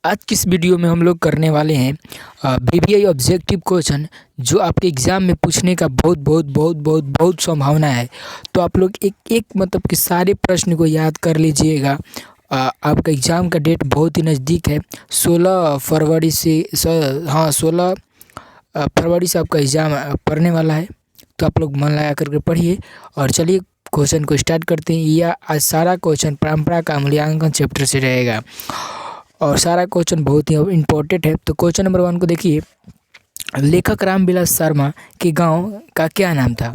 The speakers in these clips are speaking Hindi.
आज की इस वीडियो में हम लोग करने वाले हैं बीबीआई ऑब्जेक्टिव क्वेश्चन जो आपके एग्ज़ाम में पूछने का बहुत संभावना है। तो आप लोग एक एक मतलब कि सारे प्रश्न को याद कर लीजिएगा। आपका एग्ज़ाम का डेट बहुत ही नज़दीक है। 16 फरवरी से 16 फरवरी से आपका एग्ज़ाम पड़ने वाला है। तो आप लोग मन लगा करके पढ़िए और चलिए क्वेश्चन को स्टार्ट करते हैं। यह आज सारा क्वेश्चन परंपरा का मूल्यांकन चैप्टर से रहेगा और सारा क्वेश्चन बहुत ही इम्पोर्टेंट है। तो क्वेश्चन नंबर 1 को देखिए, लेखक रामविलास शर्मा के गांव का क्या नाम था?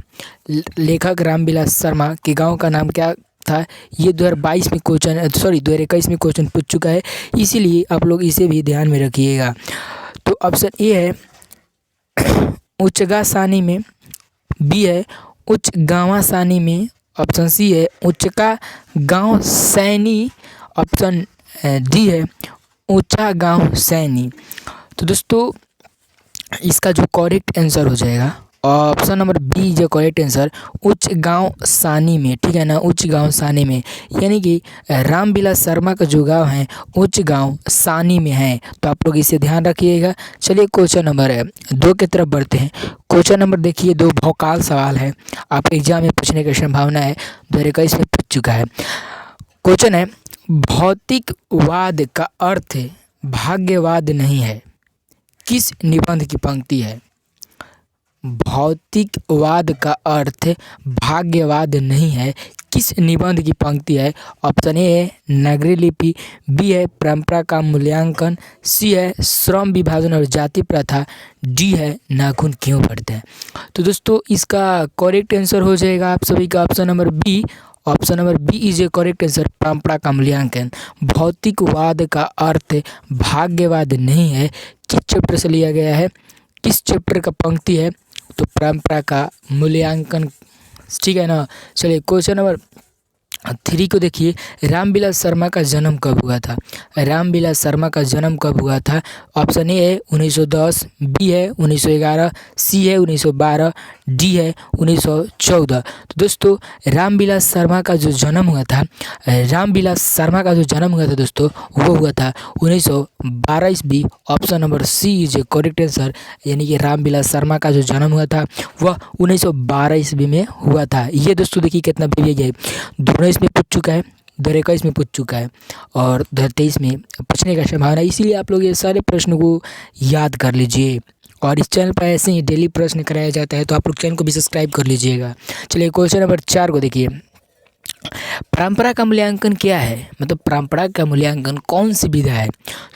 लेखक रामविलास शर्मा के गांव का नाम क्या था? ये 2022 में क्वेश्चन 2021 में क्वेश्चन पूछ चुका है, इसीलिए आप लोग इसे भी ध्यान में रखिएगा। तो ऑप्शन ए है उच्चगा सानी में, बी है उच्च गाँवा सानी में, ऑप्शन सी है उच्चका गाँव सैनी, ऑप्शन डी है ऊंचा गांव सैनी। तो दोस्तों इसका जो करेक्ट आंसर हो जाएगा ऑप्शन नंबर बी जो करेक्ट आंसर उच्च गांव सानी में, ठीक है ना, उच्च गांव सानी में, यानी कि रामविलास शर्मा का जो गांव है उच्च गांव सानी में है। तो आप लोग इसे ध्यान रखिएगा। चलिए क्वेश्चन नंबर 2 की तरफ बढ़ते हैं। क्वेश्चन नंबर देखिए, 2 भौकाल सवाल है, आप एग्जाम में पूछने की संभावना है, 2021 में पूछ चुका है। क्वेश्चन है, भौतिकवाद का अर्थ भाग्यवाद नहीं है, किस निबंध की पंक्ति है? भौतिकवाद का अर्थ भाग्यवाद नहीं है, किस निबंध की पंक्ति है? ऑप्शन ए है नगरीय लिपि, बी है परंपरा का मूल्यांकन, सी है श्रम विभाजन और जाति प्रथा, डी है नाखून क्यों बढ़ते हैं। तो दोस्तों इसका करेक्ट आंसर हो जाएगा आप सभी का option number B. Option number B is a correct answer, परंपरा का मूल्यांकन। भौतिकवाद का अर्थ भाग्यवाद नहीं है, किस चैप्टर से लिया गया है, किस चैप्टर का पंक्ति है? तो परंपरा का मूल्यांकन, ठीक है ना। चलिए क्वेश्चन नंबर 3 को देखिए, रामविलास शर्मा का जन्म कब हुआ था? रामविलास शर्मा का जन्म कब हुआ था? ऑप्शन ए है 1910, बी है 1911, सी है 1912, डी है 1914। तो दोस्तों रामविलास शर्मा का जो जन्म हुआ था, रामविलास शर्मा का जो जन्म हुआ था दोस्तों, वो हुआ था 1912 ईस्वी। Option number C is a correct answer, यानी कि रामविलास शर्मा का जो जन्म हुआ था वह 1912 ईस्वी में हुआ था। ये दोस्तों देखिए कितना बेबी है, 2019 में पूछ चुका है, 2021 में पूछ चुका है और 2023 में पूछने का संभावना है। इसीलिए आप लोग ये सारे प्रश्न को याद कर लीजिए और इस चैनल पर ऐसे ही डेली प्रश्न कराया जाता है, तो आप लोग चैनल को भी सब्सक्राइब कर लीजिएगा। चलिए क्वेश्चन नंबर 4 को देखिए, परंपरा का मूल्यांकन क्या है? मतलब परंपरा का मूल्यांकन कौन सी विधा है?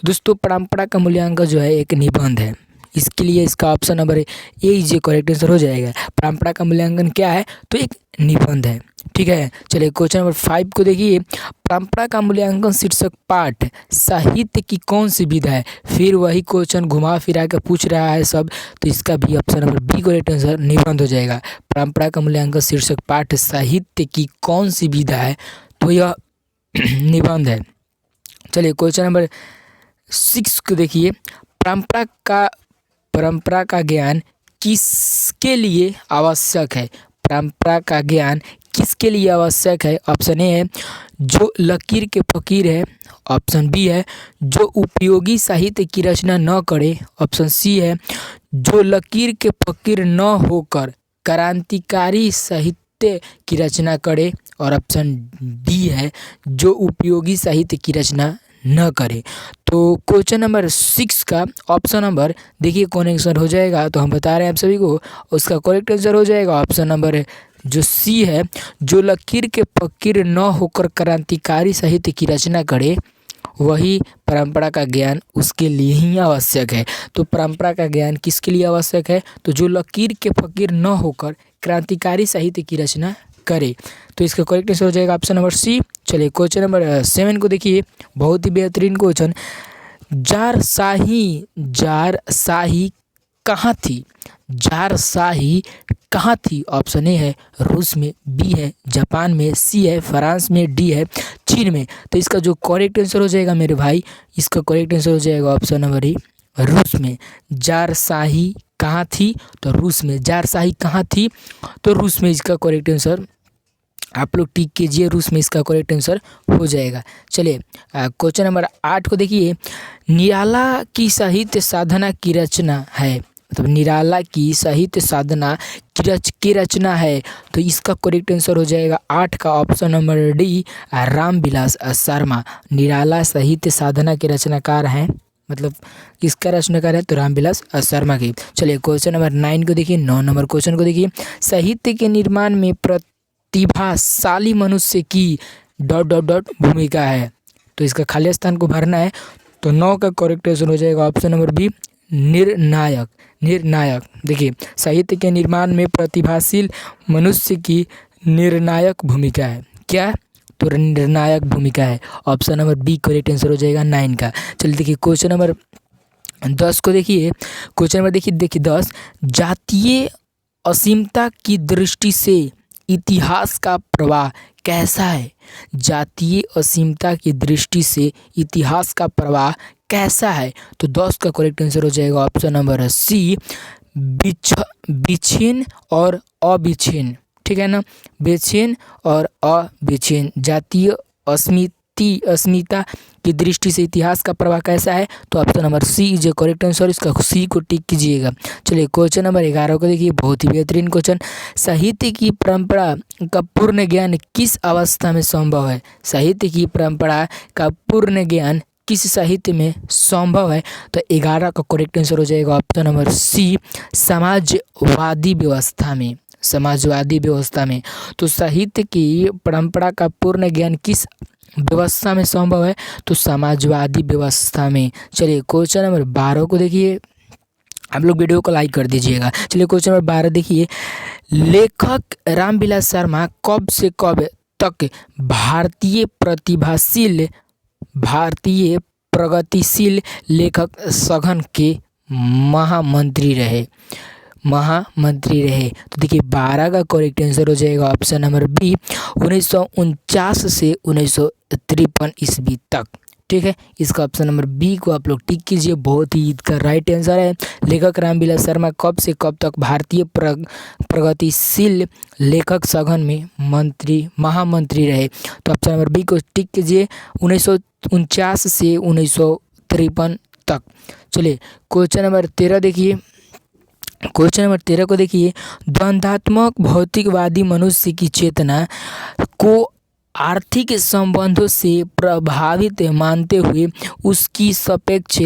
दोस्तों परंपरा का मूल्यांकन जो है एक निबंध है, इसके लिए इसका option number A is correct answer हो जाएगा। परंपरा का मूल्यांकन क्या है? तो एक निबंध है, ठीक है। चलिए क्वेश्चन नंबर 5 को देखिए, परंपरा का मूल्यांकन शीर्षक पाठ साहित्य की कौन सी विधा है? फिर वही क्वेश्चन घुमा फिरा के पूछ रहा है सब, तो इसका भी option number B correct answer निबंध हो जाएगा। परंपरा का मूल्यांकन शीर्षक पाठ साहित्य की कौन सी विधा है? तो यह निबंध है। चलिए क्वेश्चन नंबर 6 को देखिए, परंपरा का ज्ञान किसके लिए आवश्यक है? परंपरा का ज्ञान किसके लिए आवश्यक है? ऑप्शन ए है जो लकीर के फकीर है, ऑप्शन बी है जो उपयोगी साहित्य की रचना न करे, ऑप्शन सी है जो लकीर के फकीर न होकर क्रांतिकारी साहित्य की रचना करे, और ऑप्शन डी है जो उपयोगी साहित्य की रचना न करे। तो क्वेश्चन नंबर 6 का ऑप्शन नंबर देखिए कौन आंसर हो जाएगा, तो हम बता रहे हैं आप सभी को, उसका करेक्ट आंसर हो जाएगा ऑप्शन नंबर जो सी है, जो लकीर के फकीर न होकर क्रांतिकारी साहित्य की रचना करे, वही परंपरा का ज्ञान उसके लिए ही आवश्यक है। तो परंपरा का ज्ञान किसके लिए आवश्यक है? तो जो लकीर के फकीर न होकर क्रांतिकारी साहित्य की रचना करे। तो इसका करेक्ट आंसर हो जाएगा ऑप्शन नंबर सी। चलिए क्वेश्चन नंबर 7 को देखिए, बहुत ही बेहतरीन क्वेश्चन, जारशाही कहाँ थी? जारशाही कहाँ थी? ऑप्शन ए है रूस में, बी है जापान में, सी है फ्रांस में, डी है चीन में। तो इसका जो करेक्ट आंसर हो जाएगा मेरे भाई, इसका करेक्ट आंसर हो जाएगा ऑप्शन नंबर ए रूस में। जारशाही कहाँ थी? तो रूस में। जारशाही कहाँ थी? तो रूस में, इसका करेक्ट आंसर आप लोग टिक कीजिए, रूस में इसका करेक्ट आंसर हो जाएगा। चलिए क्वेश्चन नंबर 8 को देखिए, निराला की साहित्य साधना की रचना है, मतलब निराला की साहित्य साधना की रचना है, तो इसका करेक्ट आंसर हो जाएगा 8 का option number d, Ramvilas Sharma. Nirala Sahitya Sadhana के रचनाकार हैं, मतलब किसका रचनाकार है, तो रामविलास शर्मा की। चलिए क्वेश्चन नंबर 9 को देखिए, 9 नंबर क्वेश्चन को देखिए, साहित्य के निर्माण में प्रतिभाशाली मनुष्य की डॉट डॉट डॉट भूमिका है, तो इसका खाली स्थान को भरना है। तो 9 का करेक्ट आंसर हो जाएगा ऑप्शन नंबर बी, निर्णायक। निर्णायक देखिए, साहित्य के निर्माण में प्रतिभाशील मनुष्य की निर्णायक भूमिका है, क्या, तो निर्णायक भूमिका है। Option number B correct answer हो जाएगा 9 का। चलिए देखिए क्वेश्चन नंबर 10 को देखिए, क्वेश्चन नंबर देखिए 10, जातीय असीमता की दृष्टि से इतिहास का प्रवाह कैसा है। जातीय असीमता की दृष्टि से इतिहास का प्रवाह कैसा है, तो 10 का करेक्ट आंसर हो जाएगा ऑप्शन नंबर सी, विच्छिन्न और अविच्छिन्न, ठीक है ना, विच्छिन्न और अविच्छिन्न। जातीय अस्मिता की दृष्टि से इतिहास का प्रवाह कैसा है, तो option number C is correct answer, इसका सी को टिक कीजिएगा। चलिए क्वेश्चन नंबर 11 को देखिए, बहुत ही बेहतरीन क्वेश्चन, साहित्य की परंपरा का पूर्ण ज्ञान किस अवस्था में संभव है। साहित्य की परंपरा का पूर्ण ज्ञान किस साहित्य में संभव है, तो 11 का करेक्ट आंसर हो जाएगा ऑप्शन नंबर सी, समाजवादी व्यवस्था में। समाजवादी व्यवस्था में, तो साहित्य की परंपरा का पूर्ण ज्ञान किस व्यवस्था में संभव है, तो समाजवादी व्यवस्था में। चलिए क्वेश्चन नंबर 12 को देखिए, आप लोग वीडियो को लाइक कर दीजिएगा। चलिए क्वेश्चन नंबर 12 देखिए, लेखक रामविलास शर्मा कब से कब तक भारतीय प्रगतिशील लेखक संघ के महामंत्री रहे। तो देखिए 12 का करेक्ट आंसर हो जाएगा ऑप्शन नंबर बी, 1949 से 1953 ईस्वी तक, ठीक है। इसका ऑप्शन नंबर बी को आप लोग टिक कीजिए, बहुत ही इसका राइट आंसर है। लेखक रामविलास शर्मा कब से कब तक भारतीय प्रगतिशील लेखक संघ में महामंत्री रहे, तो ऑप्शन नंबर बी को टिक कीजिए, 1949 से 1953 तक। चलिए क्वेश्चन नंबर 13 देखिए, क्वेश्चन नंबर 13 को देखिए, द्वंद्वात्मक भौतिकवादी मनुष्य की चेतना को आर्थिक संबंधों से प्रभावित मानते हुए उसकी सापेक्ष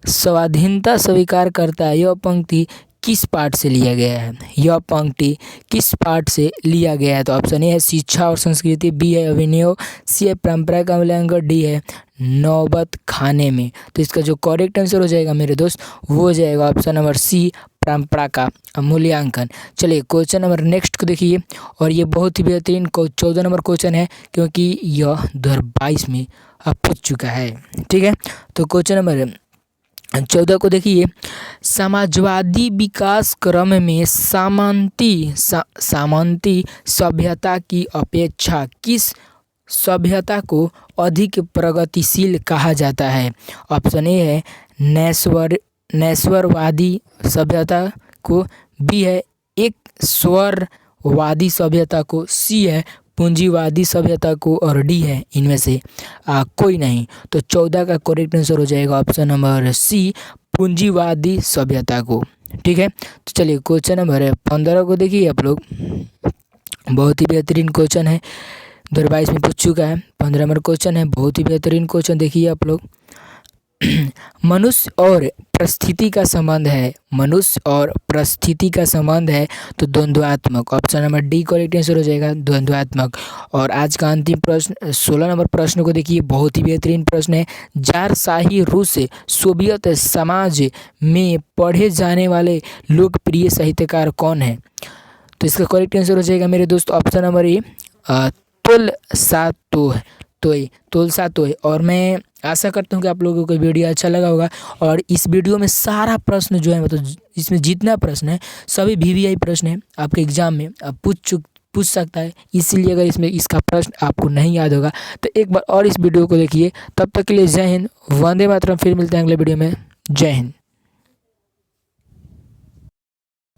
स्वाधीनता स्वीकार करता है। यह पंक्ति किस पाठ से लिया गया है, यह पंक्ति किस पाठ से लिया गया है, तो ऑप्शन ए है शिक्षा और संस्कृति, बी है अभिनय, सी है परंपरा का मूल्यांकन, डी है नौबत खाने में। तो इसका जो करेक्ट आंसर हो जाएगा मेरे दोस्त, वो हो जाएगा ऑप्शन नंबर सी, परंपरा का मूल्यांकन। चलिए क्वेश्चन नंबर नेक्स्ट को देखिए, और ये बहुत ही बेहतरीन 14 नंबर क्वेश्चन है, क्योंकि यह 2022 में पूछ चुका है, ठीक है। तो क्वेश्चन नंबर 14 को देखिए, समाजवादी विकास क्रम में सामंती सभ्यता की अपेक्षा किस सभ्यता को अधिक प्रगतिशील कहा जाता है। ऑप्शन ए है नैसर्वादी सभ्यता को, बी है एक स्वरवादी सभ्यता को, सी है पूंजीवादी सभ्यता को, और डी है इनमें से कोई नहीं। तो 14 का करेक्ट आंसर हो जाएगा ऑप्शन नंबर सी, पूंजीवादी सभ्यता को, ठीक है। तो चलिए क्वेश्चन नंबर 15 को देखिए आप लोग, बहुत ही बेहतरीन क्वेश्चन है, 2022 में पूछ चुका है। 15 नंबर क्वेश्चन है, बहुत ही बेहतरीन क्वेश्चन, देखिए आप लोग, मनुष्य और परिस्थिति का संबंध है, मनुष्य और परिस्थिति का संबंध है, तो द्वंद्वात्मक। Option number d correct answer हो जाएगा, द्वंद्वात्मक। और आज का अंतिम प्रश्न 16 नंबर प्रश्न को देखिए, बहुत ही बेहतरीन प्रश्न है, जारशाही रूस सोवियत समाज में पढ़े जाने वाले लोकप्रिय साहित्यकार कौन है, तो इसका करेक्ट आंसर हो जाएगा मेरे दोस्त ऑप्शन नंबर ए, तोल्स्टॉय। और मैं आशा करता हूँ कि आप लोगों को वीडियो अच्छा लगा होगा, और इस वीडियो में सारा प्रश्न जो है, मतलब इसमें जितना प्रश्न है सभी VVI प्रश्न है, आपके एग्जाम में आप पूछ सकता है। इसीलिए अगर इसमें इसका प्रश्न आपको नहीं याद होगा तो एक बार और इस वीडियो को देखिए। तब तक के लिए जय हिंद, वंदे मातरम। फिर मिलते हैं अगले वीडियो में, जय हिंद।